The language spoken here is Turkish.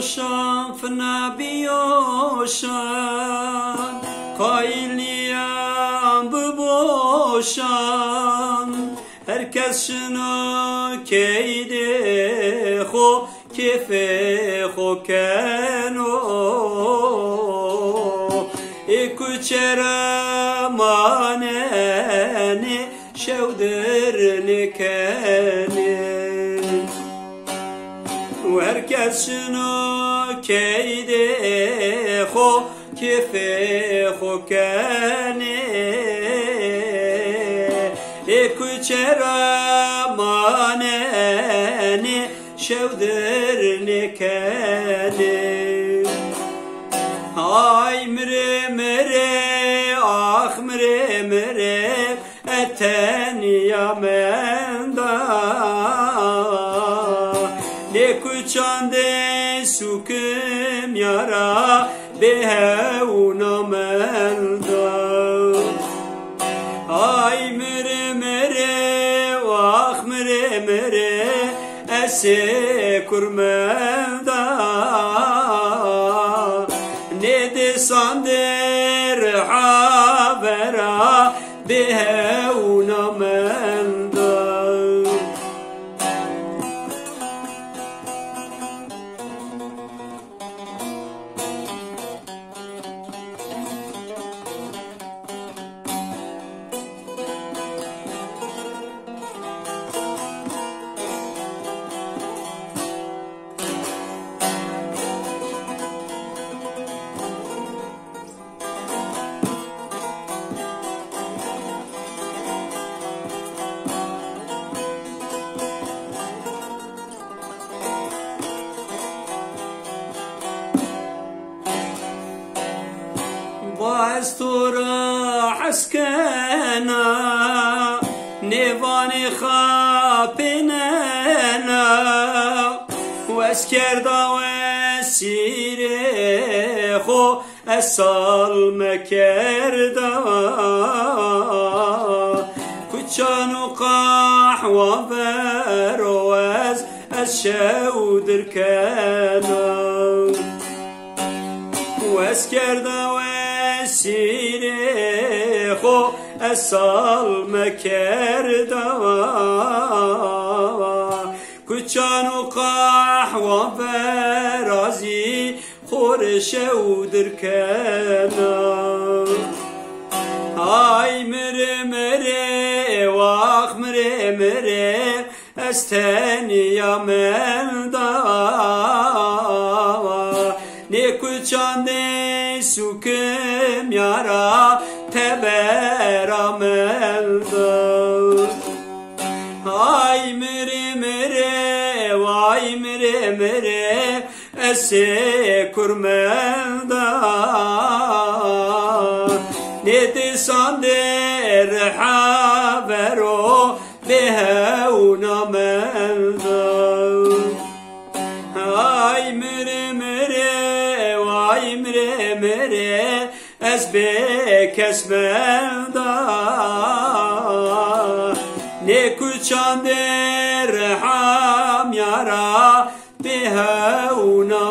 بیوشان فنا بیوشان قایلیان ببوشان herkes şunu keyde xo kefe xo keno ekuçera maneni şevdir nikeni herkes şunu keyde xo kefe xo keni ekuçera maneni şevdir nikeni ay mire mire ah mire mire eten yamenda ekuçande sukum yara behevna menda ay mire mire vah mire mire ese kurmenda ne de sander havera behevna menda باستورا حسكنا نيفاني خابننا واسكردا وسيري خو اسال مكردا كتشانو قحوة فروز الشودر كنا واسكردا سيري خو اسال مكردا كتشانو قحوة فرازي خورشو دركنا هاي مري مري واخ مري مري استني يا مندا نكوچانده سوكم yara teberamelde ay mire mire vay mire mire ese kurmenda ne de sander havero behevna melde ay mire mire vay mire mire ezbek esmenda ne kuçander ham yara behevna